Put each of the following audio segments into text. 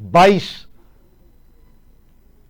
22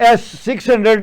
S-600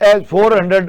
S-400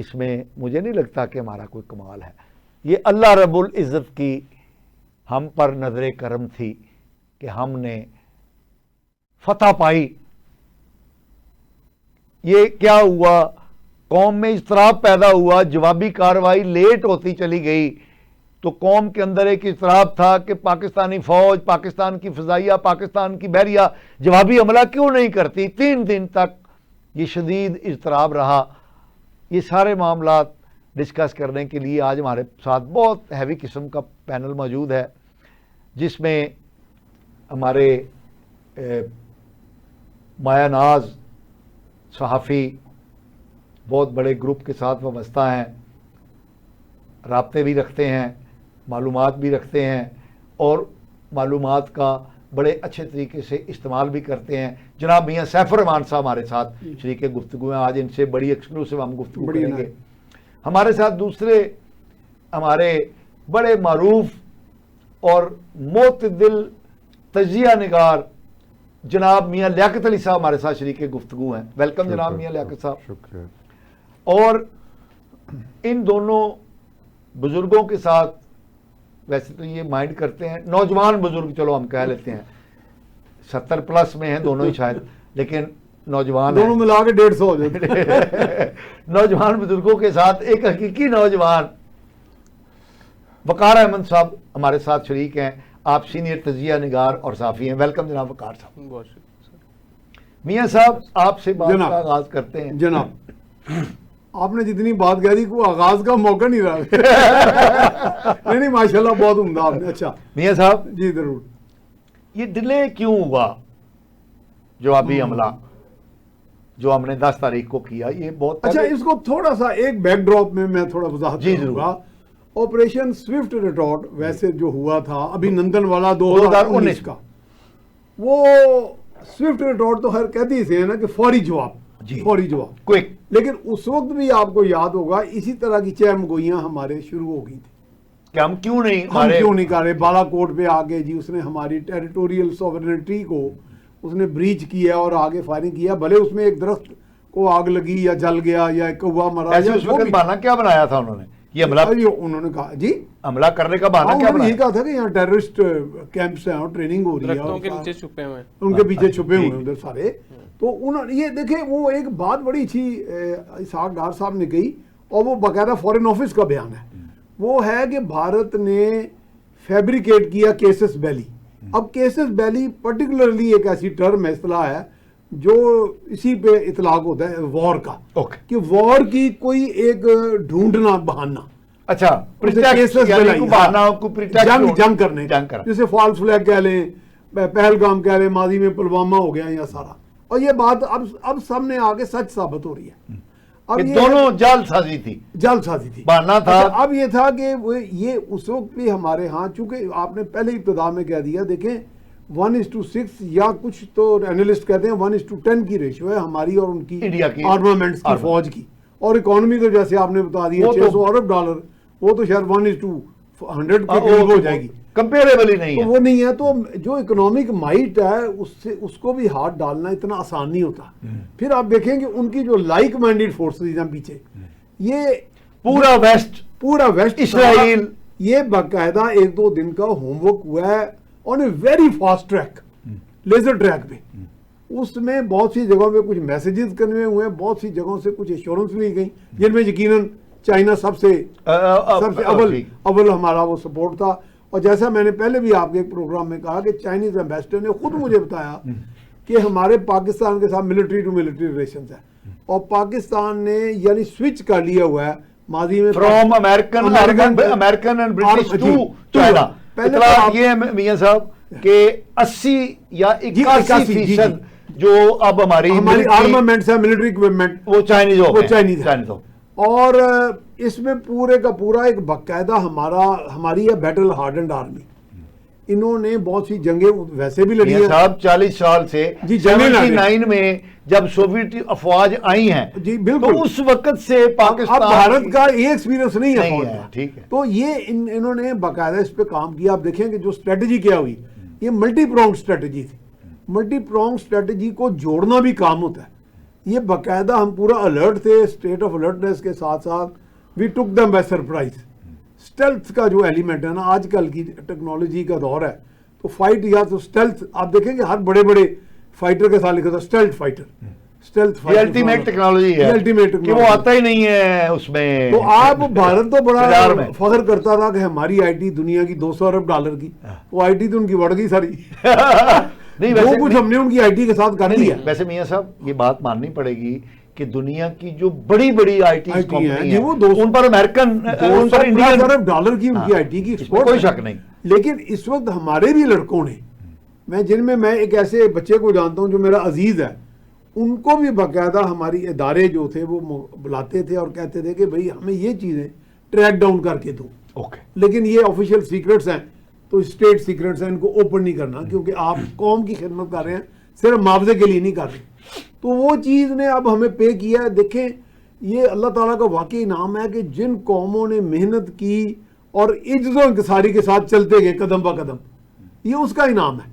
اس میں مجھے نہیں لگتا کہ ہمارا کوئی کمال ہے. یہ اللہ رب العزت کی ہم پر نظر کرم تھی کہ ہم نے فتح پائی. یہ کیا ہوا؟ قوم میں اضطراب پیدا ہوا، جوابی کارروائی لیٹ ہوتی چلی گئی، تو قوم کے اندر ایک اضطراب تھا کہ پاکستانی فوج، پاکستان کی فضائیہ، پاکستان کی بحریہ جوابی حملہ کیوں نہیں کرتی. 3 دن تک یہ شدید اضطراب رہا. یہ سارے معاملات ڈسکس کرنے کے لیے آج ہمارے ساتھ بہت ہیوی قسم کا پینل موجود ہے، جس میں ہمارے مایا ناز صحافی بہت بڑے گروپ کے ساتھ وابستہ ہیں، رابطے بھی رکھتے ہیں، معلومات بھی رکھتے ہیں، اور معلومات کا بڑے اچھے طریقے سے استعمال بھی کرتے ہیں. جناب میاں سیف الرحمان صاحب ہمارے ساتھ شریک گفتگو ہیں. آج ان سے بڑی ایکسکلوسیو ہم گفتگو کریں گے. ہمارے ساتھ دوسرے ہمارے بڑے معروف اور معتدل تجزیہ نگار جناب میاں لیاقت علی صاحب ہمارے ساتھ شریک گفتگو ہیں. ویلکم جناب میاں لیاقت صاحب. شکریہ. اور ان دونوں بزرگوں کے ساتھ ویسے تو یہ مائنڈ کرتے ہیں، نوجوان بزرگ چلو ہم کہہ لیتے ہیں، 70+ میں ہیں دونوں ہی شاید، لیکن نوجوان دونوں ملا کے 150 ہو جاتے. نوجوان بزرگوں کے ساتھ ایک حقیقی نوجوان وقار احمد صاحب ہمارے ساتھ شریک ہیں. آپ سینئر تجزیہ نگار اور صحافی ہیں. ویلکم جناب وقار صاحب. میاں صاحب آپ سے بات کا آغاز کرتے ہیں. جناب آپ نے جتنی بات کہہ دی کوئی آغاز کا موقع نہیں رہا. نہیں ماشاءاللہ بہت عمدہ آپ نے. اچھا میاں صاحب جی ضرور. یہ ڈیلے کیوں ہوا جوابی حملہ جو ہم نے 10 تاریخ کو کیا؟ یہ بہت اچھا اس کو تھوڑا سا ایک بیک ڈراپ میں تھوڑا وضاحت کروں گا. آپریشن سوئفٹ ریٹارٹ ویسے جو ہوا تھا ابھی نندن والا 2019 کا، وہ سوئفٹ ریٹارٹ تو ہر کہتی سے ہے نا کہ فوری جواب، فوری جواب، کوئک. لیکن اس وقت بھی آپ کو یاد ہوگا اسی طرح کی چہم گوئیاں ہمارے شروع ہو گئی تھی کہ ہم کیوں نہیں کر رہے. بالا کوٹ پہ آگے جی اس نے ہماری ٹیریٹوریل سوورنٹی کو اس نے بریچ کیا اور آگے فائرنگ کیا. بھلے اس میں ایک درخت کو آگ لگی یا جل گیا یا ایک کوا مرا. اس وقت بہانا کیا بنایا تھا انہوں نے؟ یہ حملہ انہوں نے کہا جی حملہ کرنے کا بہانا کیا بنایا؟ یہی کہا تھا کہ یہاں ٹیررسٹ کیمپس ہیں اور ٹریننگ ہو رہی ہے، ان کے پیچھے چھپے ہوئے ہیں ادھر سارے. تو انہوں نے یہ دیکھیں وہ ایک بات بڑی اچھی اسحاق ڈار صاحب نے کہی، اور وہ باقاعدہ فورن آفس کا بیان ہے. وہ ہے کہ بھارت نے فیبریکیٹ کیا کیسس بیلی. اب کیسس بیلی پرٹیکولرلی ایک ایسی ٹرم ہے، اصطلاح ہے جو اسی پہ اطلاق ہوتا ہے وار کا، کہ وار کی کوئی ایک ڈھونڈنا بہانا. اچھا جنگ کرنے، جیسے فالس فلیگ کہہ لیں، پہلگام کہہ لیں، ماضی میں پلوامہ ہو گیا یا سارا. اور یہ بات اب سامنے آگے سچ ثابت ہو رہی ہے. اب یہ دونوں جعل سازی تھی، بہانا تھا. اب یہ تھا کہ یہ اس وقت بھی ہمارے ہاں، چونکہ آپ نے پہلے ابتدا میں کہہ دیا، دیکھیں 1:6 یا کچھ تو اینالسٹ کہتے ہیں 1:10 کی ریشو ہے ہماری اور ان کی آرمامنٹس کی، فوج کی. اور اکانومی تو جیسے آپ نے بتا دیا $600 ارب، وہ تو شاید 1:100 کے قریب ہو جائے گی. کمپیریبل ہی نہیں ہے، وہ نہیں ہے. تو جو اکنامک مائٹ ہے اس کو بھی ہاتھ ڈالنا اتنا آسان نہیں ہوتا. پھر آپ دیکھیں کہ ان کی جو لائک مائنڈیڈ فورسز ہیں پیچھے، یہ پورا ویسٹ اسرائیل، یہ باقاعدہ 1-2 دن کا ہوم ورک ہوا ہے on a very fast track, laser track پہ. اس میں بہت سی جگہوں پہ کچھ میسیجز کنوے ہوئے ہیں، بہت سی جگہوں سے کچھ ایشورنس لی گئی، جن میں یقیناً چائنا سب سے اول ہمارا وہ سپورٹ تھا. اور جیسا میں نے پہلے بھی آپ کے ایک پروگرام میں کہا کہ چائنیز ایمبیسڈر نے خود مجھے بتایا کہ ہمارے پاکستان کے ساتھ ملٹری ٹو ملٹری ریلیشنز ہیں، اور پاکستان نے یعنی سوئچ کر لیا ہوا ہے ماضی میں from American and British to China. اطلاع یہ ہے میاں صاحب کہ 80 یا 81% جو اب ہماری آرمامنٹس ہے، ملٹری اکوپمنٹ، وہ چائنیز ہے. اور اس میں پورے کا پورا ایک باقاعدہ ہماری ہے بیٹل ہارڈنڈ آرمی. انہوں نے بہت سی جنگیں ویسے بھی لڑی ہیں صاحب 40 سال سے. 79 میں جب سوویت افواج آئی ہیں جی بالکل، تو اس وقت سے پاکستان بھارت کا یہ ایکسپیرینس نہیں ہے. ٹھیک ہے. تو یہ انہوں نے باقاعدہ اس پہ کام کیا. آپ دیکھیں کہ جو اسٹریٹجی کیا ہوئی، یہ ملٹی پرونگ اسٹریٹجی تھی. ملٹی پرونگ اسٹریٹجی کو جوڑنا بھی کام ہوتا ہے. یہ باقاعدہ ہم پورا الرٹ تھے, اسٹیٹ آف الرٹنس کے ساتھ ساتھ وی ٹک دم بائی سرپرائز. اسٹیلتھ کا جو ایلیمنٹ ہے نا, آج کل کی ٹیکنالوجی کا دور ہے, تو فائٹ یا تو اسٹیلتھ, آپ دیکھیں کہ ہر بڑے بڑے فائٹر کے ساتھ لکھا تھا اسٹیلتھ فائٹر, یہ الٹیمیٹ ٹیکنالوجی ہے کہ وہ آتا ہی نہیں ہے اس میں. تو آپ بھارت تو بڑا فخر کرتا تھا کہ ہماری آئی ٹی دنیا کی $200 ارب کی, وہ آئی ٹی تو ان کی بڑھ گئی ساری. نہیں وہ کچھ ہم نے ان کی آئی ٹی کے ساتھ کر لیا. ویسے میاں صاحب یہ بات ماننی پڑے گی کہ دنیا کی جو بڑی بڑی آئی ٹی ہیں وہ ان پر امریکن $200 ارب کی ان کی آئی ٹی کی ایکسپورٹ, کوئی شک نہیں. لیکن اس وقت ہمارے بھی لڑکوں نے, جن میں میں ایک ایسے بچے کو جانتا ہوں جو میرا عزیز ہے, ان کو بھی باقاعدہ ہماری ادارے جو تھے وہ بلاتے تھے اور کہتے تھے کہ بھئی ہمیں یہ چیزیں ٹریک ڈاؤن کر کے دو, لیکن یہ آفیشیل سیکرٹس ہیں, تو اسٹیٹ سیکرٹس ہیں, ان کو اوپن نہیں کرنا, کیونکہ آپ قوم کی خدمت کر رہے ہیں, صرف معاوضے کے لیے نہیں کر رہے. تو وہ چیز نے اب ہمیں پے کیا ہے. دیکھیں یہ اللہ تعالیٰ کا واقعی انعام ہے کہ جن قوموں نے محنت کی اور عجز و انکساری کے ساتھ چلتے گئے قدم با قدم, یہ اس کا انعام ہے.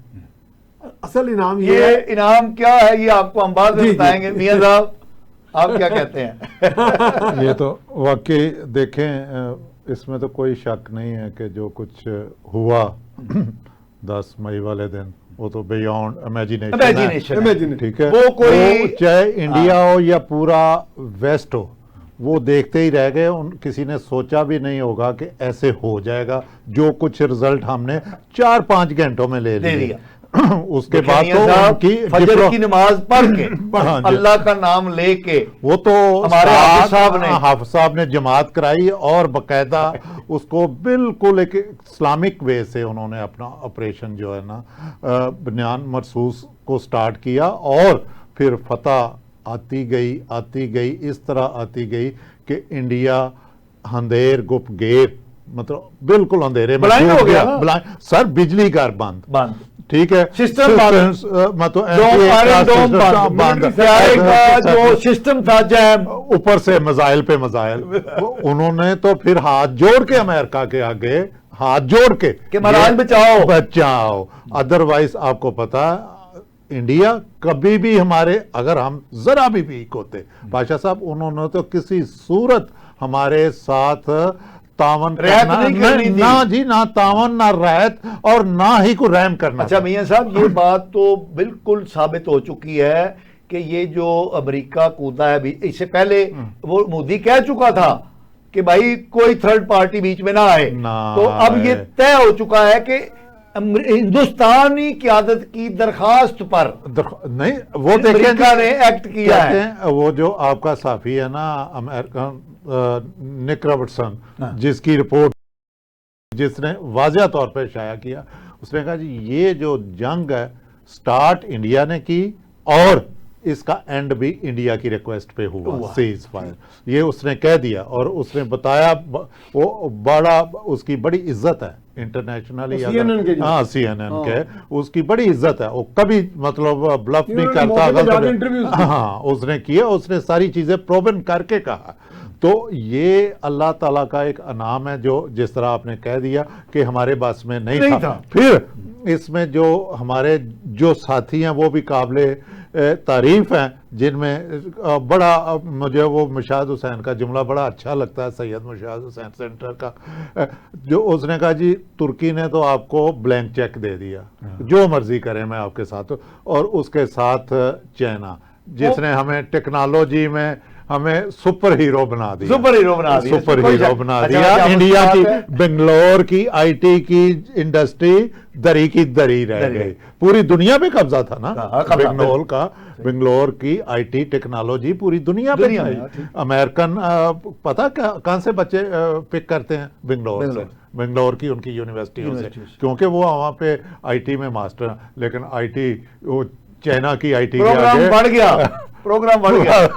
اصل انعام یہ انعام کیا ہے یہ آپ کو ہم بعد میں بتائیں گے. میاں صاحب آپ کیا کہتے ہیں؟ یہ تو واقعی دیکھیں, اس میں تو کوئی شک نہیں ہے کہ جو کچھ ہوا 10 مئی والے دن وہ تو بیونڈ امیجینیشن, ٹھیک ہے, وہ کوئی چاہے انڈیا ہو یا پورا ویسٹ ہو, وہ دیکھتے ہی رہ گئے. کسی نے سوچا بھی نہیں ہوگا کہ ایسے ہو جائے گا. جو کچھ رزلٹ ہم نے 4-5 گھنٹوں میں لے لیا. اس کے بعد تو فجر کی نماز پڑھ کے اللہ کا نام لے کے وہ تو ہمارے حافظ صاحب نے جماعت کرائی, اور باقاعدہ اس کو بالکل ایک اسلامک وے سے انہوں نے اپنا آپریشن جو ہے نا بنیان مرصوص کو سٹارٹ کیا, اور پھر فتح آتی گئی اس طرح آتی گئی کہ انڈیا اندھیر گپ گیر, مطلب بالکل اندھیرے میں ہو گیا. سر بجلی گھر بند, ٹھیک ہے, سسٹم تھا جیم, اوپر سے مزائل پہ مزائل. انہوں نے تو پھر ہاتھ جوڑ کے امریکہ کے آگے ہاتھ جوڑ کے کہ مراج بچاؤ. ادروائز آپ کو پتا انڈیا کبھی بھی ہمارے, اگر ہم ذرا بھی ویک ہوتے, بادشاہ صاحب انہوں نے تو کسی صورت ہمارے ساتھ تعاون نہ جی, نہ تعاون, نہ رعایت, اور نہ ہی کو رحم کرنا. اچھا میاں صاحب یہ بات تو بالکل ثابت ہو چکی ہے کہ یہ جو امریکہ کودا ہے, اس سے پہلے وہ مودی کہہ چکا تھا کہ بھائی کوئی تھرڈ پارٹی بیچ میں نہ آئے, تو اب یہ طے ہو چکا ہے کہ ہندوستانی قیادت کی درخواست پر نہیں, وہ امریکہ نے ایکٹ کیا ہے. وہ جو آپ کا صحافی ہے نا امریکن نک رابرٹسن, جس کی رپورٹ جس نے واضح طور پہ شائع کیا, اس نے کہا جی یہ جو جنگ ہے سٹارٹ انڈیا نے کی, اور اس کا اینڈ بھی انڈیا کی ریکویسٹ پہ ہوا, سیز فائر, یہ اس نے کہہ دیا. اور اس نے بتایا وہ بڑا, اس کی بڑی عزت ہے انٹرنیشنلی, ہاں سی این این کے, اس کی بڑی عزت ہے, وہ کبھی مطلب بلف نہیں کرتا. ہاں اس نے کیا, اس نے ساری چیزیں پروون کر کے کہا. تو یہ اللہ تعالیٰ کا ایک انعام ہے, جو جس طرح آپ نے کہہ دیا کہ ہمارے بس میں نہیں تھا. پھر اس میں جو ہمارے جو ساتھی ہیں وہ بھی قابل تعریف ہیں, جن میں بڑا مجھے وہ مشاہد حسین کا جملہ بڑا اچھا لگتا ہے, سید مشاہد حسین سینٹر کا, جو اس نے کہا جی ترکی نے تو آپ کو بلینک چیک دے دیا, جو مرضی کریں میں آپ کے ساتھ, اور اس کے ساتھ چائنا جس نے ہمیں ٹیکنالوجی میں ہمیں سپر ہیرو بنا دیا. انڈیا کی بنگلور کی آئی ٹی کی انڈسٹری دری کی دری رہ گئی. پوری دنیا پہ قبضہ تھا نا بنگلور کی آئی ٹی ٹیکنالوجی پوری دنیا پہ. امریکن پتا کہاں سے بچے پک کرتے ہیں؟ بنگلور کی ان کی یونیورسٹیوں سے, کیونکہ وہ وہاں پہ آئی ٹی میں ماسٹر ہیں. لیکن آئی ٹی چائنا کی آئی ٹی بڑھ گیا, پروگرام بڑھ گیا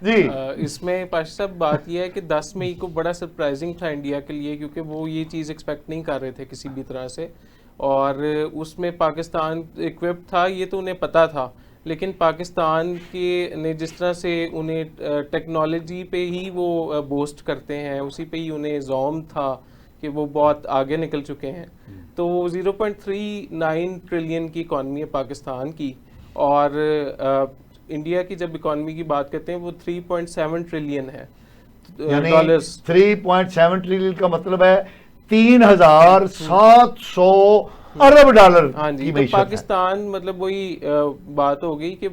جی. اس میں پاشا صاحب بات یہ ہے کہ 10 مئی کو بڑا سرپرائزنگ تھا انڈیا کے لیے, کیونکہ وہ یہ چیز ایکسپیکٹ نہیں کر رہے تھے کسی بھی طرح سے, اور اس میں پاکستان اکوپڈ تھا یہ تو انہیں پتا تھا, لیکن پاکستان کے نے جس طرح سے انہیں ٹیکنالوجی پہ ہی وہ بوسٹ کرتے ہیں, اسی پہ ہی انہیں زوم تھا کہ وہ بہت آگے نکل چکے ہیں. تو 0.39 ٹریلین کی اکانومی ہے پاکستان کی, اور انڈیا کی جب اکانومی کی بات کرتے ہیں وہ 3.7 ٹریلین ہے یعنی ڈالرز. 3.7 ٹریلین کا مطلب ہے 3,700 ارب ڈالر ہاں جی, کی تو معیشت ہے. پاکستان مطلب وہی بات ہو گئی کہ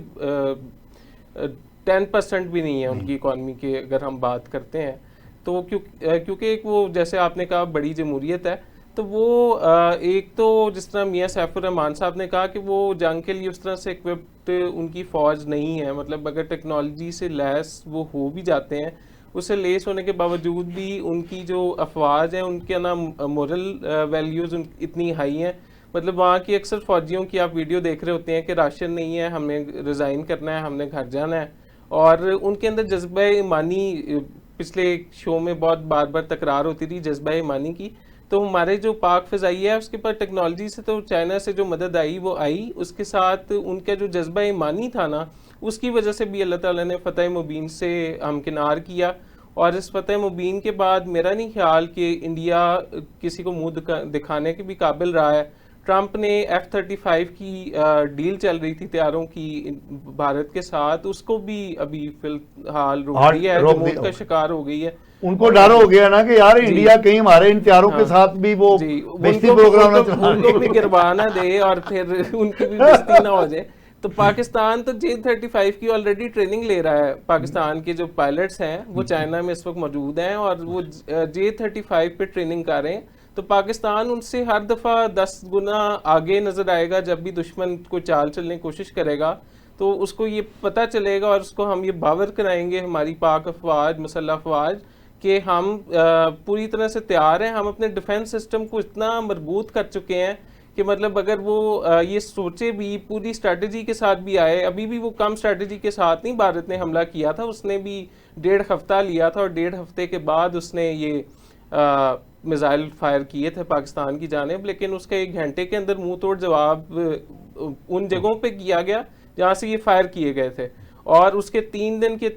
10% بھی نہیں ہے ان کی اکانومی کی اگر ہم بات کرتے ہیں. تو کیونکہ ایک وہ جیسے آپ نے کہا بڑی جمہوریت ہے, تو وہ ایک تو جس طرح میاں سیف الرحمان صاحب نے کہا کہ وہ جنگ کے لیے اس طرح سے اکوپڈ ان کی فوج نہیں ہے, مطلب اگر ٹیکنالوجی سے لیس وہ ہو بھی جاتے ہیں, اس سے لیس ہونے کے باوجود بھی ان کی جو افواج ہیں ان کے نا مورل ویلیوز اتنی ہائی ہیں. مطلب وہاں کی اکثر فوجیوں کی آپ ویڈیو دیکھ رہے ہوتے ہیں کہ راشن نہیں ہے, ہم نے ریزائن کرنا ہے, ہم نے گھر جانا ہے, اور ان کے اندر جذبہ ایمانی, پچھلے شو میں بہت بار بار تکرار ہوتی تھی جذبہ ایمانی کی. تو ہمارے جو پاک فضائیہ ہے اس کے پاس ٹیکنالوجی سے تو چائنا سے جو مدد آئی وہ آئی, اس کے ساتھ ان کا جو جذبہ ایمانی تھا نا, اس کی وجہ سے بھی اللہ تعالیٰ نے فتح مبین سے ہمکنار کیا. اور اس فتح مبین کے بعد میرا نہیں خیال کہ انڈیا کسی کو منہ دکھانے کے بھی قابل رہا ہے. ٹرمپ نے F-35 کی ڈیل چل رہی تھی طیاروں کی بھارت کے ساتھ, اس کو بھی ابھی فی الحال روک دیا ہے, جو موت کا شکار ہو گئی ہے. ان کو ڈر ہو گیا نا کہ یار انڈیا کہیں ہمارے ان تیاروں کے ساتھ بھی وہ بیشتی پروگرام ان کو بھی گروا نہ دے اور پھر ان کی بھی بیشتی نہ ہو جائے. تو پاکستان تو J-35 کی آلریڈی ٹریننگ لے رہا ہے. پاکستان کے جو پائلٹس ہیں وہ چائنا میں اس وقت موجود ہیں اور وہ J-35 پہ ٹریننگ کر رہے ہیں. تو پاکستان ان سے ہر دفعہ 10 گنا آگے نظر آئے گا. جب بھی دشمن کو چال چلنے کی کوشش کرے گا تو اس کو یہ پتہ چلے گا اور اس کو ہم یہ باور کرائیں گے, ہماری پاک افواج, مسلح افواج, کہ ہم پوری طرح سے تیار ہیں. ہم اپنے ڈیفنس سسٹم کو اتنا مربوط کر چکے ہیں کہ مطلب اگر وہ یہ سوچے بھی, پوری اسٹریٹجی کے ساتھ بھی آئے, ابھی بھی وہ کم اسٹریٹجی کے ساتھ نہیں بھارت نے حملہ کیا تھا, اس نے بھی 1.5 ہفتہ لیا تھا, اور 1.5 ہفتے کے بعد اس نے یہ میزائل فائر کیے تھے پاکستان کی جانب. لیکن اس کا 1 گھنٹے کے اندر منہ توڑ جواب ان جگہوں پہ کیا گیا جہاں سے یہ فائر کیے گئے تھے, اور اس کے 3 دن کے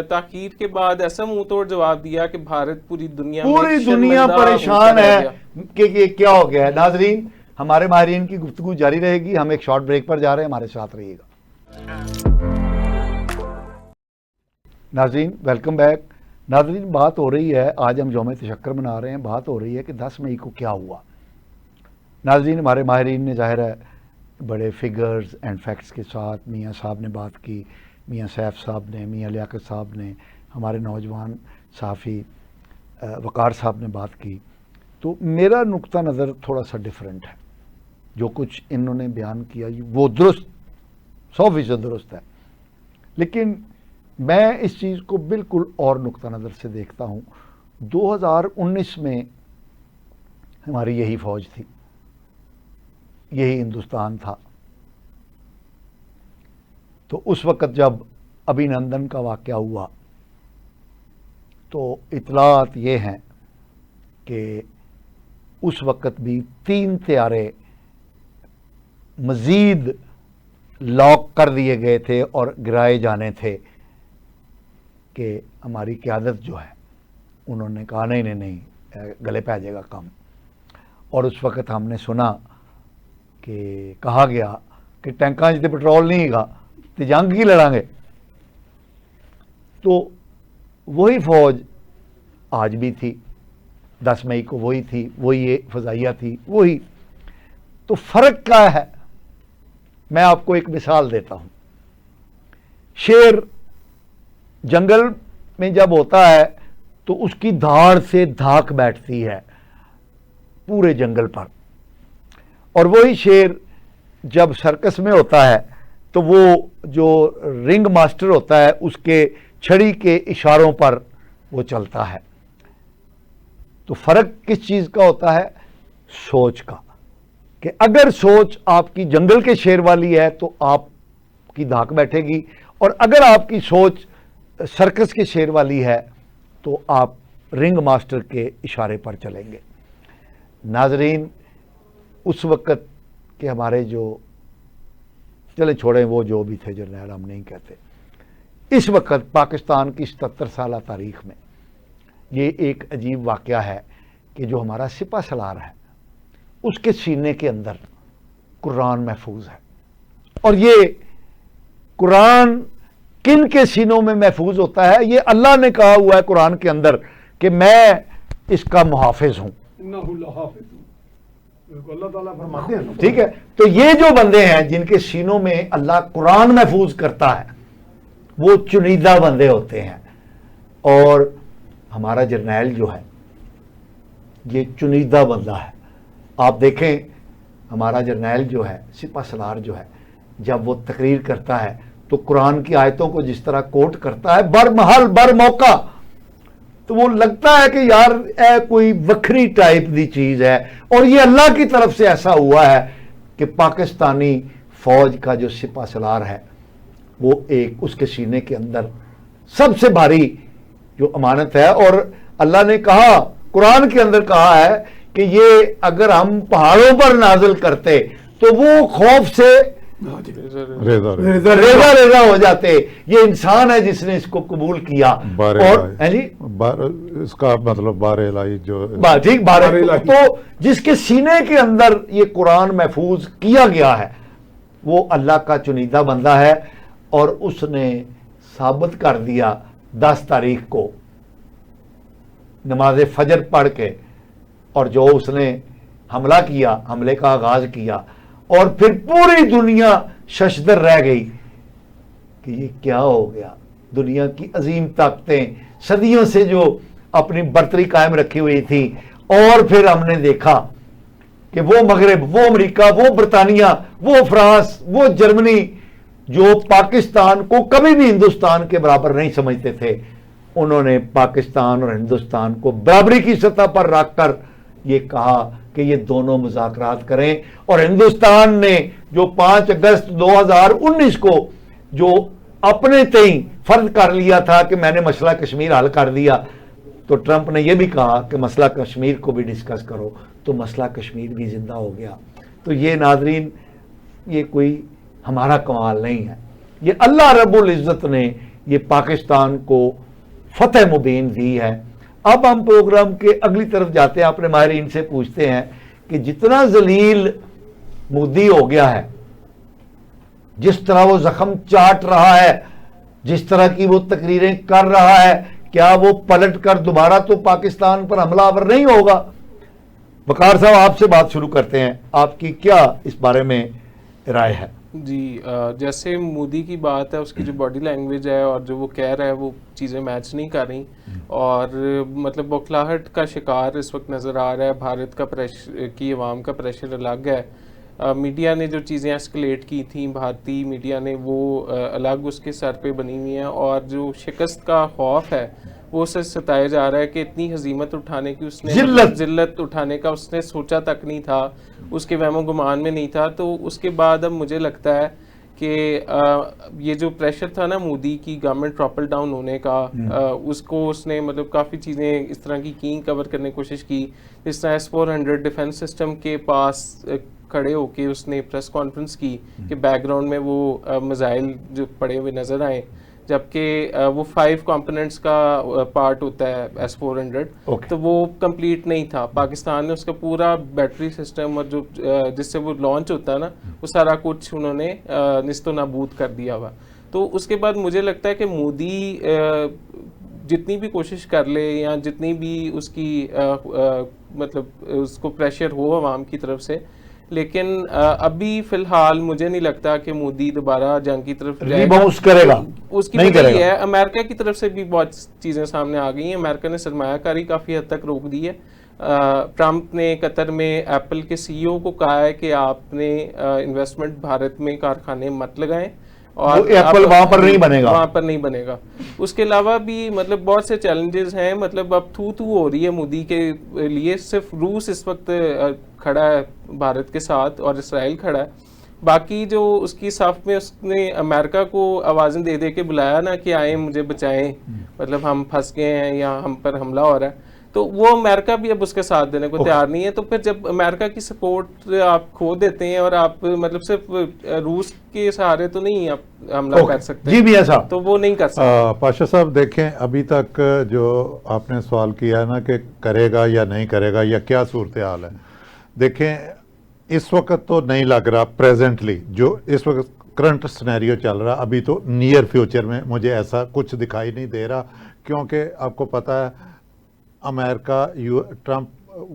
تاخیر کے بعد ایسا منہ توڑ جواب دیا کہ بھارت پوری دنیا پریشان ہے کہ یہ کیا ہو گیا ہے. ناظرین, ہمارے ماہرین کی گفتگو جاری رہے گی, ہم ایک شارٹ بریک پر جا رہے ہیں, ہمارے ساتھ رہیے گا. ناظرین ویلکم بیک. ناظرین بات ہو رہی ہے, آج ہم یوم تشکر منا رہے ہیں, بات ہو رہی ہے کہ 10 مئی کو کیا ہوا. ناظرین ہمارے ماہرین نے ظاہر ہے بڑے فگرز اینڈ فیکٹس کے ساتھ میاں صاحب نے بات کی, میاں سیف صاحب نے, میاں لیاقت صاحب نے, ہمارے نوجوان صحافی وقار صاحب نے بات کی. تو میرا نقطہ نظر تھوڑا سا ڈیفرنٹ ہے. جو کچھ انہوں نے بیان کیا وہ درست 100% درست ہے, لیکن میں اس چیز کو بالکل اور نقطہ نظر سے دیکھتا ہوں. 2019 میں ہماری یہی فوج تھی, یہی ہندوستان تھا. تو اس وقت جب ابھینندن کا واقعہ ہوا تو اطلاعات یہ ہیں کہ اس وقت بھی 3 طیارے مزید لاک کر دیے گئے تھے اور گرائے جانے تھے کہ ہماری قیادت جو ہے انہوں نے کہا نہیں گلے پہ آ جائے گا کام. اور اس وقت ہم نے سنا کہ کہا گیا کہ ٹینکاں جتے پٹرول نہیں گا تو جنگ کی لڑیں گے. تو وہی فوج آج بھی تھی, 10 مئی کو وہی تھی, وہی فضائیہ تھی, وہی. تو فرق کیا ہے؟ میں آپ کو ایک مثال دیتا ہوں. شیر جنگل میں جب ہوتا ہے تو اس کی دھاڑ سے دھاک بیٹھتی ہے پورے جنگل پر, اور وہی شیر جب سرکس میں ہوتا ہے تو وہ جو رنگ ماسٹر ہوتا ہے اس کے چھڑی کے اشاروں پر وہ چلتا ہے. تو فرق کس چیز کا ہوتا ہے؟ سوچ کا, کہ اگر سوچ آپ کی جنگل کے شیر والی ہے تو آپ کی دھاک بیٹھے گی, اور اگر آپ کی سوچ سرکس کے شیر والی ہے تو آپ رنگ ماسٹر کے اشارے پر چلیں گے. ناظرین اس وقت کے ہمارے جو, چلے چھوڑیں وہ جو بھی تھے جرنیل, ہم نہیں کہتے, اس وقت پاکستان کی 77 سالہ تاریخ میں یہ ایک عجیب واقعہ ہے کہ جو ہمارا سپہ سالار ہے اس کے سینے کے اندر قرآن محفوظ ہے. اور یہ قرآن کن کے سینوں میں محفوظ ہوتا ہے؟ یہ اللہ نے کہا ہوا ہے قرآن کے اندر کہ میں اس کا محافظ ہوں. اللہ تعالیٰ فرماتے ہیں. ٹھیک ہے. تو یہ جو بندے ہیں جن کے سینوں میں اللہ قرآن محفوظ کرتا ہے وہ چنیدہ بندے ہوتے ہیں. اور ہمارا جرنیل جو ہے یہ چنیدہ بندہ ہے. آپ دیکھیں ہمارا جرنیل جو ہے سپہ سالار جو ہے جب وہ تقریر کرتا ہے تو قرآن کی آیتوں کو جس طرح کوٹ کرتا ہے بر محل بر موقع تو وہ لگتا ہے کہ یار اے کوئی وکری ٹائپ دی چیز ہے. اور یہ اللہ کی طرف سے ایسا ہوا ہے کہ پاکستانی فوج کا جو سپہ سالار ہے وہ ایک اس کے سینے کے اندر سب سے بھاری جو امانت ہے. اور اللہ نے کہا قرآن کے اندر کہا ہے کہ یہ اگر ہم پہاڑوں پر نازل کرتے تو وہ خوف سے ریزہ ریزہ ہو جاتے. یہ انسان ہے جس نے اس کو قبول کیا. اور اس کا مطلب بار الہی جو ٹھیک تو جس کے سینے کے اندر یہ قرآن محفوظ کیا گیا ہے وہ اللہ کا چنیدہ بندہ ہے. اور اس نے ثابت کر دیا 10 تاریخ کو نماز فجر پڑھ کے اور جو اس نے حملہ کیا حملے کا آغاز کیا اور پھر پوری دنیا ششدر رہ گئی کہ یہ کیا ہو گیا. دنیا کی عظیم طاقتیں صدیوں سے جو اپنی برتری قائم رکھی ہوئی تھی اور پھر ہم نے دیکھا کہ وہ مغرب وہ امریکہ وہ برطانیہ وہ فرانس وہ جرمنی جو پاکستان کو کبھی بھی ہندوستان کے برابر نہیں سمجھتے تھے انہوں نے پاکستان اور ہندوستان کو برابری کی سطح پر رکھ کر یہ کہا کہ یہ دونوں مذاکرات کریں. اور ہندوستان نے جو 5 اگست 2019 کو جو اپنے تئیں فرض کر لیا تھا کہ میں نے مسئلہ کشمیر حل کر دیا تو ٹرمپ نے یہ بھی کہا کہ مسئلہ کشمیر کو بھی ڈسکس کرو تو مسئلہ کشمیر بھی زندہ ہو گیا. تو یہ ناظرین یہ کوئی ہمارا کمال نہیں ہے. یہ اللہ رب العزت نے یہ پاکستان کو فتح مبین دی ہے. اب ہم پروگرام کے اگلی طرف جاتے ہیں. اپنے ماہرین سے پوچھتے ہیں کہ جتنا ذلیل مودی ہو گیا ہے جس طرح وہ زخم چاٹ رہا ہے جس طرح کی وہ تقریریں کر رہا ہے کیا وہ پلٹ کر دوبارہ تو پاکستان پر حملہ آور نہیں ہوگا؟ وقار صاحب آپ سے بات شروع کرتے ہیں. آپ کی کیا اس بارے میں رائے ہے؟ جی جیسے مودی کی بات ہے اس کی جو باڈی لینگویج ہے اور جو وہ کہہ رہا ہے وہ چیزیں میچ نہیں کر رہی اور مطلب بوکھلاہٹ کا شکار اس وقت نظر آ رہا ہے. بھارت کا پریشر کی عوام کا پریشر الگ ہے. میڈیا نے جو چیزیں ایسکلیٹ کی تھیں بھارتی میڈیا نے وہ الگ اس کے سر پہ بنی ہوئی ہیں اور جو شکست کا خوف ہے وہ اسے ستایا جا رہا ہے کہ اتنی ہزیمت اٹھانے کی اس نے ذلت اٹھانے کا اس نے سوچا تک نہیں تھا اس کے وہم و گمان میں نہیں تھا. تو اس کے بعد اب مجھے لگتا ہے کہ یہ جو پریشر تھا نا مودی کی گورنمنٹ ٹراپل ڈاؤن ہونے کا اس کو اس نے مطلب کافی چیزیں اس طرح کی کور کرنے کی کوشش کی. جس طرح S-400 ڈیفنس سسٹم کے پاس کھڑے ہو کے اس نے پریس کانفرنس کی کہ بیک گراؤنڈ میں وہ میزائل جو پڑے ہوئے نظر آئے جبکہ وہ 5 کمپوننٹس کا پارٹ ہوتا ہے S-400 تو وہ کمپلیٹ نہیں تھا. پاکستان نے اس کا پورا بیٹری سسٹم اور جو جس سے وہ لانچ ہوتا ہے نا وہ سارا کچھ انہوں نے نیست و نابود کر دیا ہوا. تو اس کے بعد مجھے لگتا ہے کہ مودی جتنی بھی کوشش کر لے یا جتنی بھی اس کی مطلب اس کو پریشر ہو عوام کی طرف سے لیکن ابھی فی الحال مجھے نہیں لگتا کہ مودی دوبارہ جنگ کی طرف جائے گا. اس کی وجہ یہ ہے امریکہ کی طرف سے بھی بہت چیزیں سامنے آ گئی ہیں. امریکہ نے سرمایہ کاری کافی حد تک روک دی ہے. ٹرمپ نے قطر میں ایپل کے CEO کو کہا ہے کہ آپ نے انویسٹمنٹ بھارت میں کارخانے مت لگائیں اور ایپل وہاں پر نہیں بنے گا. اس کے علاوہ بھی مطلب بہت سے چیلنجز ہیں. مطلب اب تھو ہو رہی ہے مودی کے لیے. صرف روس اس وقت کھڑا ہے بھارت کے ساتھ اور اسرائیل کھڑا ہے. باقی جو اس کی صف میں اس نے امریکہ کو آوازیں دے دے کے بلایا نا کہ آئیں مجھے بچائیں مطلب ہم پھنس گئے ہیں یا ہم پر حملہ ہو رہا ہے. تو وہ امریکہ بھی اب اس کے ساتھ دینے کو تیار نہیں ہے. تو پھر جب امریکہ کی سپورٹ آپ کھو دیتے ہیں اور آپ مطلب صرف روس کے سہارے تو نہیں آپ حملہ کر سکتے. جی میاں صاحب. تو وہ نہیں کر سکتے. پاشا صاحب دیکھیں ابھی تک جو آپ نے سوال کیا ہے نا کہ کرے گا یا نہیں کرے گا یا کیا صورتحال ہے, دیکھیں اس وقت تو نہیں لگ رہا پریزنٹلی جو اس وقت کرنٹ سنیریو چل رہا, ابھی تو نیئر فیوچر میں مجھے ایسا کچھ دکھائی نہیں دے رہا, کیونکہ آپ کو پتہ ہے امریکہ ٹرمپ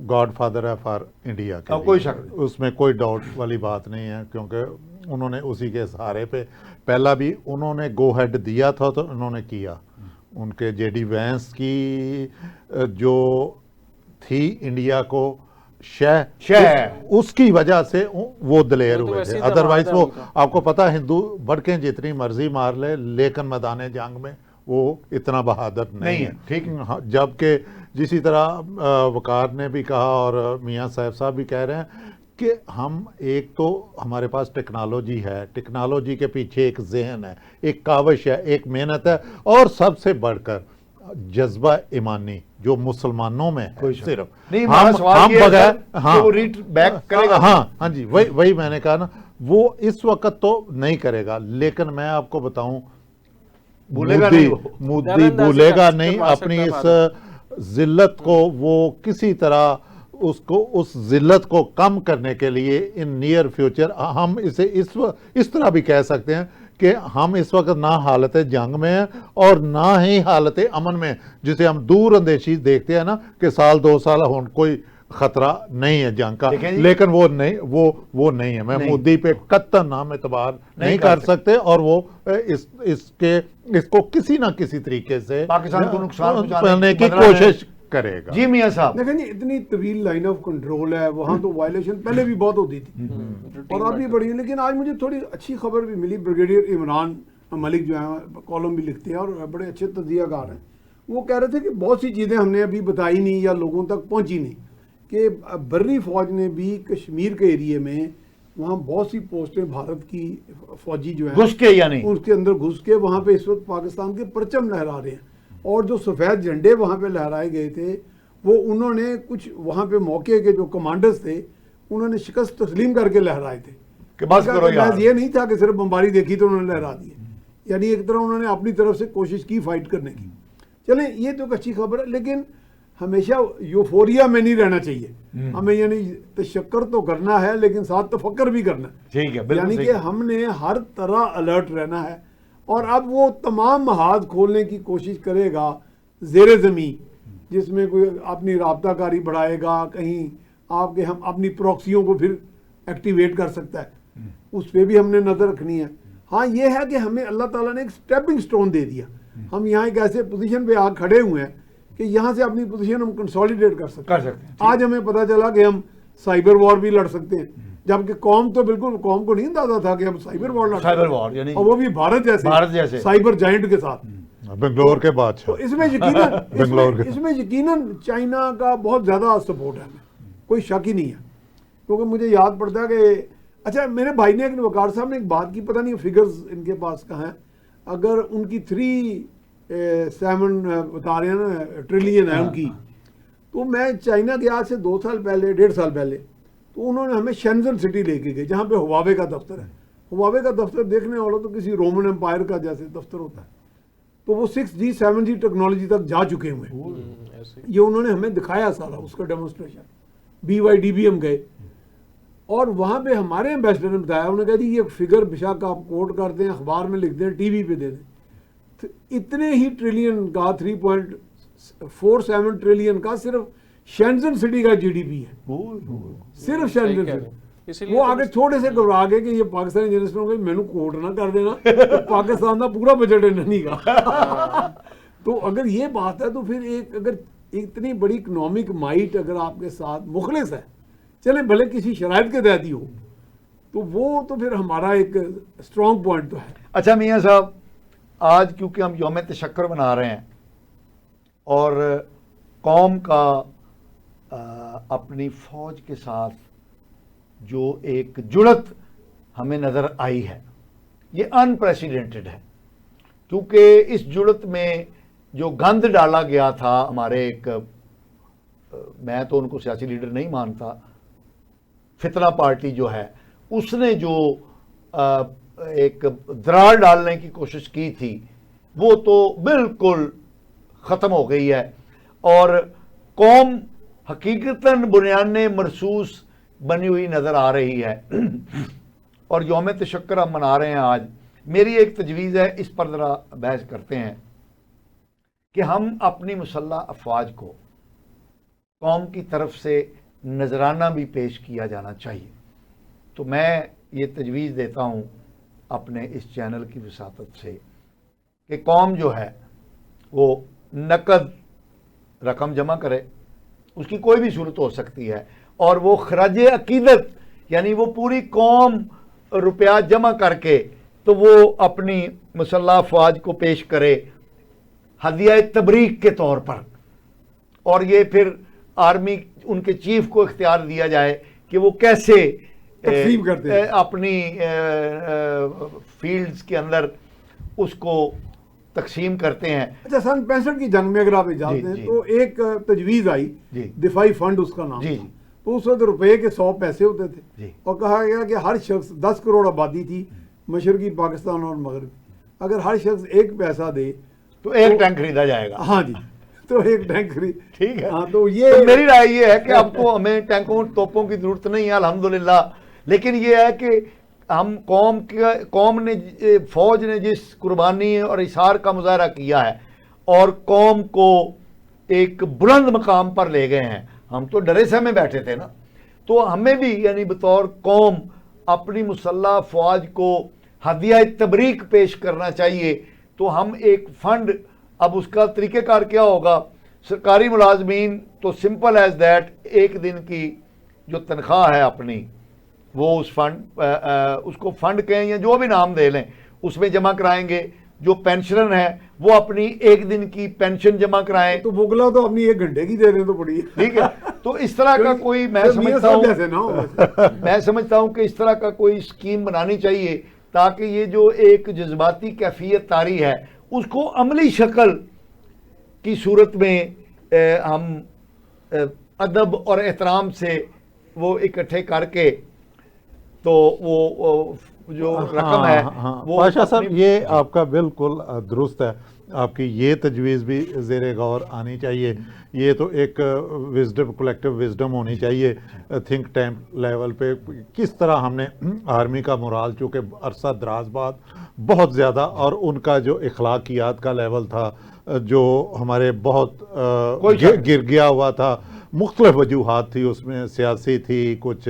گاڈ فادر ہے فار انڈیا کے, کوئی شک نہیں, اس میں کوئی ڈاؤٹ والی بات نہیں ہے, کیونکہ انہوں نے اسی کے سہارے پہ پہلا بھی انہوں نے گو ہیڈ دیا تھا تو انہوں نے کیا. ان کے جے ڈی وینس کی جو تھی انڈیا کو اس کی وجہ سے وہ دلیر ہوئے تھے, ادروائز وہ آپ کو پتا ہندو بڑکیں جتنی مرضی مار لے لیکن میدان جنگ میں وہ اتنا بہادر نہیں ہے. ٹھیک, جبکہ جسی طرح وقار نے بھی کہا اور میاں صاحب بھی کہہ رہے ہیں کہ ہم ایک تو ہمارے پاس ٹیکنالوجی ہے, ٹیکنالوجی کے پیچھے ایک ذہن ہے, ایک کاوش ہے, ایک محنت ہے, اور سب سے بڑھ کر جذبہ ایمانی جو مسلمانوں میں ہے. صرف ہم بغیر ہاں جی وہی میں نے کہا نا, وہ اس وقت تو نہیں کرے گا, لیکن میں آپ کو بتاؤں مودی بھولے گا نہیں اپنی اس ذلت کو, وہ کسی طرح اس ذلت کو کم کرنے کے لیے ان نیئر فیوچر ہم اسے اس طرح بھی کہہ سکتے ہیں کہ ہم اس وقت نہ حالت جنگ میں ہیں اور نہ ہی حالت امن میں, جسے ہم دور اندیشی دیکھتے ہیں نا کہ سال 2 سال کوئی خطرہ نہیں ہے جنگ کا, لیکن وہ نہیں ہے. میں مودی پہ قطعاً نام اعتبار نہیں کر سکتے, اور وہ اس کو کسی نہ کسی طریقے سے پاکستان کو نقصان پہنچانے کی کوشش کرے گا. جی میاں صاحب. دیکھیں جی اتنی طویل لائن آف کنٹرول ہے, وہاں تو وائلیشن پہلے بھی بہت ہوتی تھی اور اب بھی بڑی, لیکن آج مجھے تھوڑی اچھی خبر بھی ملی. بریگیڈیئر عمران ملک جو ہیں کالم بھی لکھتے ہیں اور بڑے اچھے تجزیہ کار ہیں, وہ کہہ رہے تھے کہ بہت سی چیزیں ہم نے ابھی بتائی نہیں یا لوگوں تک پہنچی نہیں, کہ بری فوج نے بھی کشمیر کے ایریے میں وہاں بہت سی پوسٹیں بھارت کی فوجی جو ہیں گھس کے یا نہیں اس کے اندر گھس کے وہاں پہ اس وقت پاکستان کے پرچم لہرا رہے ہیں, اور جو سفید جھنڈے وہاں پہ لہرائے گئے تھے وہ انہوں نے کچھ وہاں پہ موقع کے جو کمانڈرز تھے انہوں نے شکست تسلیم کر کے لہرائے تھے کہ بس کرو یار. یہ نہیں تھا کہ صرف بمباری دیکھی تو انہوں نے لہرا دیے, یعنی ایک طرح انہوں نے اپنی طرف سے کوشش کی فائٹ کرنے کی. چلیں یہ تو ایک اچھی خبر ہے, لیکن ہمیشہ یوفوریا میں نہیں رہنا چاہیے ہمیں, یعنی تشکر تو کرنا ہے لیکن ساتھ تفکر بھی کرنا ہے. ٹھیک ہے, یعنی کہ ہم نے ہر طرح الرٹ رہنا ہے, اور اب وہ تمام محاذ کھولنے کی کوشش کرے گا زیر زمین, جس میں کوئی اپنی رابطہ کاری بڑھائے گا, کہیں آپ کے ہم اپنی پروکسیوں کو پھر ایکٹیویٹ کر سکتا ہے, اس پہ بھی ہم نے نظر رکھنی ہے. ہاں یہ ہے کہ ہمیں اللہ تعالیٰ نے ایک سٹیپنگ سٹون دے دیا, ہم یہاں ایک ایسے پوزیشن پہ آ کھڑے ہوئے ہیں کہ یہاں سے اپنی پوزیشن ہم کنسولیڈیٹ کر سکتے ہیں. آج ہمیں پتہ چلا کہ ہم سائبر وار بھی لڑ سکتے ہیں, جبکہ قوم تو بالکل قوم کو نہیں اندازہ تھا کہ ہم سائبر وار لڑ سکتے ہیں, اور وہ بھی بھارت جیسے سائبر جائنٹ کے ساتھ. بنگلور کے بعد اس میں یقیناً چائنا کا بہت زیادہ سپورٹ ہے, کوئی شک ہی نہیں ہے. کیونکہ مجھے یاد پڑتا ہے کہ اچھا میرے بھائی نے وقار صاحب نے ایک بات کی, پتہ نہیں فگرز ان کے پاس کہاں ہیں, اگر ان کی 3.7 بتا رہے ہیں نا ٹریلین ہے ان کی, تو میں چائنا گیا سے 2 سال پہلے 1.5 سال پہلے, تو انہوں نے ہمیں شینزن سٹی لے کے گئے جہاں پہ ہواوے کا دفتر ہے. ہواوے کا دفتر دیکھنے والا تو کسی رومن امپائر کا جیسے دفتر ہوتا ہے, تو وہ 6G 7G ٹیکنالوجی تک جا چکے ہوئے ہیں. یہ انہوں نے ہمیں دکھایا سارا اس کا ڈیمونسٹریشن. BYDB ہم گئے اور وہاں پہ ہمارے ایمبیسڈر نے بتایا, انہوں نے کہا جی یہ فگر بشاک آپ کوٹ کر دیں, اخبار میں لکھ دیں, ٹی وی پہ دے دیں, اتنے ہی ٹریلین کا 3.47 ٹریلین کا صرف شینزن سٹی کا GDP ہے, صرف شینزن سٹی. وہ آگے تھوڑے سے گھبرا گئے کہ یہ پاکستانی جرنلسٹ ہوں گے میں نے کوٹ نہ کر دینا, پاکستان کا پورا بجٹ ہے نہیں کا. تو اگر یہ بات ہے تو پھر اگر اتنی بڑی اکنامک مائٹ اگر آپ کے ساتھ مخلص ہے, چلیں بھلے کسی شرائط کے تحت ہی ہو, تو وہ تو پھر ہمارا ایک اسٹرانگ پوائنٹ تو ہے. اچھا میاں صاحب, آج کیونکہ ہم یوم تشکر منا رہے ہیں اور قوم کا اپنی فوج کے ساتھ جو ایک جڑت ہمیں نظر آئی ہے یہ انپریسیڈنٹڈ ہے, کیونکہ اس جڑت میں جو گند ڈالا گیا تھا ہمارے ایک میں تو ان کو سیاسی لیڈر نہیں مانتا، فتنہ پارٹی جو ہے اس نے جو ایک درار ڈالنے کی کوشش کی تھی وہ تو بالکل ختم ہو گئی ہے، اور قوم حقیقتاً بنیان مرصوص بنی ہوئی نظر آ رہی ہے۔ اور یوم تشکر ہم منا رہے ہیں آج، میری ایک تجویز ہے، اس پر ذرا بحث کرتے ہیں کہ ہم اپنی مسلح افواج کو قوم کی طرف سے نذرانہ بھی پیش کیا جانا چاہیے۔ تو میں یہ تجویز دیتا ہوں اپنے اس چینل کی وساطت سے کہ قوم جو ہے وہ نقد رقم جمع کرے، اس کی کوئی بھی صورت ہو سکتی ہے، اور وہ خراج عقیدت یعنی وہ پوری قوم روپیہ جمع کر کے تو وہ اپنی مسلح افواج کو پیش کرے ہدیہ تبریک کے طور پر، اور یہ پھر آرمی ان کے چیف کو اختیار دیا جائے کہ وہ کیسے تقسیم کرتے ہیں اپنی فیلڈز کے اندر اس کو تقسیم کرتے ہیں۔ اچھا سن 65 کی جنگ میں اگر آپ اجازت دیں تو ایک تجویز آئی، دفاعی فنڈ اس کا نام تھا، تو اس وقت روپے کے 100 پیسے ہوتے تھے، اور کہا گیا کہ ہر شخص 10 کروڑ آبادی تھی مشرقی پاکستان اور مغرب، اگر ہر شخص 1 پیسہ دے تو 1 ٹینک خریدا جائے گا۔ ہاں جی، تو 1 ٹینک خرید، ٹھیک ہے۔ ہاں تو یہ میری رائے یہ ہے کہ اب تو ہمیں ٹینکوں توپوں کی ضرورت نہیں ہے الحمدللہ، لیکن یہ ہے کہ ہم قوم نے فوج نے جس قربانی اور اثار کا مظاہرہ کیا ہے اور قوم کو ایک بلند مقام پر لے گئے ہیں، ہم تو ڈرے سہمے بیٹھے تھے نا، تو ہمیں بھی یعنی بطور قوم اپنی مسلح فوج کو ہدیہ تبریک پیش کرنا چاہیے۔ تو ہم ایک فنڈ، اب اس کا طریقہ کار کیا ہوگا؟ سرکاری ملازمین تو سمپل ایز دیٹ 1 دن کی جو تنخواہ ہے اپنی وہ اس فنڈ اس کو فنڈ کہیں یا جو بھی نام دے لیں اس میں جمع کرائیں گے، جو پینشنر ہے وہ اپنی 1 دن کی پینشن جمع کرائیں، تو بگلا تو اپنی 1 گھنٹے کی دے دیں تو پڑی ہے، ٹھیک ہے۔ تو اس طرح کا کوئی میں سمجھتا ہوں کہ اس طرح کا کوئی اسکیم بنانی چاہیے تاکہ یہ جو ایک جذباتی کیفیت طاری ہے اس کو عملی شکل کی صورت میں ہم ادب اور احترام سے وہ اکٹھے کر کے تو وہ جو رقم ہے وہ پاشا صاحب یہ آپ کا بالکل درست ہے، آپ کی یہ تجویز بھی زیر غور آنی چاہیے، یہ تو ایک وزڈم کلیکٹیو وزڈم ہونی چاہیے تھنک ٹینک لیول پہ، کس طرح ہم نے آرمی کا مورال چونکہ عرصہ دراز بعد بہت زیادہ، اور ان کا جو اخلاقیات کا لیول تھا جو ہمارے بہت گر گیا ہوا تھا، مختلف وجوہات تھی اس میں، سیاسی تھی کچھ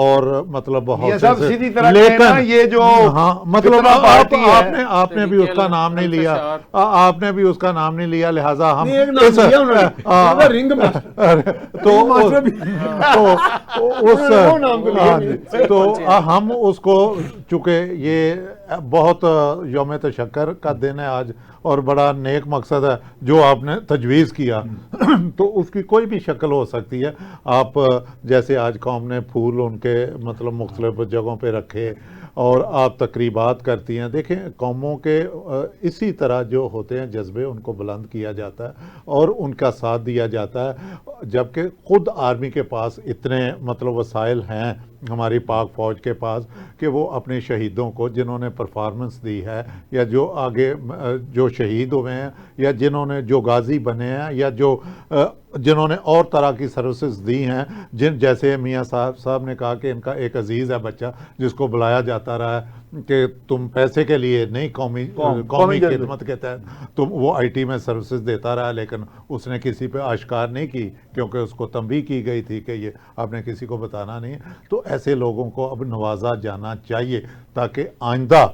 اور مطلب یہ سب سیدھی طرح لیکن یہ جو ہاں مطلب آپ نے بھی اس کا نام نہیں لیا، آپ نے بھی اس کا نام نہیں لیا، لہٰذا ہم تو ہم اس کو چونکہ یہ بہت یوم تشکر کا دن ہے آج اور بڑا نیک مقصد ہے جو آپ نے تجویز کیا، تو اس کی کوئی بھی شکل ہو سکتی ہے۔ آپ جیسے آج قوم نے پھول ان کے مطلب مختلف جگہوں پہ رکھے اور آپ تقریبات کرتی ہیں، دیکھیں قوموں کے اسی طرح جو ہوتے ہیں جذبے ان کو بلند کیا جاتا ہے اور ان کا ساتھ دیا جاتا ہے، جبکہ خود آرمی کے پاس اتنے مطلب وسائل ہیں ہماری پاک فوج کے پاس کہ وہ اپنے شہیدوں کو جنہوں نے پرفارمنس دی ہے یا جو آگے جو شہید ہوئے ہیں یا جنہوں نے جو غازی بنے ہیں یا جو جنہوں نے اور طرح کی سروسز دی ہیں، جیسے میاں صاحب نے کہا کہ ان کا ایک عزیز ہے بچہ جس کو بلایا جاتا رہا ہے کہ تم پیسے کے لیے نہیں قومی خدمت کے تحت تم وہ آئی ٹی میں سروسز دیتا رہا، لیکن اس نے کسی پہ آشکار نہیں کی کیونکہ اس کو تنبیہ کی گئی تھی کہ یہ آپ نے کسی کو بتانا نہیں ہے۔ تو ایسے لوگوں کو اب نوازا جانا چاہیے تاکہ آئندہ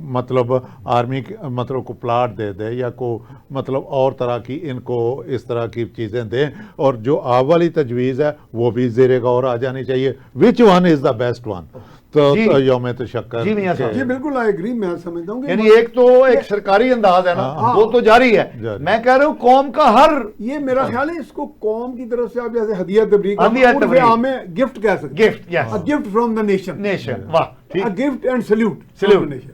مطلب آرمی مطلب کو پلاٹ دے دے یا کو مطلب اور طرح کی ان کو اس طرح کی چیزیں دیں، اور جو آپ والی تجویز ہے وہ بھی زیر غور آ جانی چاہیے، which one is the best one. تو یوم تشکر جی میاں صاحب، جی بالکل آئی ایگری، میں سمجھتا ہوں کہ یعنی ایک تو ایک سرکاری انداز ہے نا وہ تو جاری ہے، میں کہہ رہا ہوں قوم کا ہر یہ میرا خیال ہے اس کو قوم کی طرف سے آپ جیسے ہدیہ تبریک میں گفٹ کہہ سکتے ہیں، gift gift from the nation, واہ، gift and salute from the nation,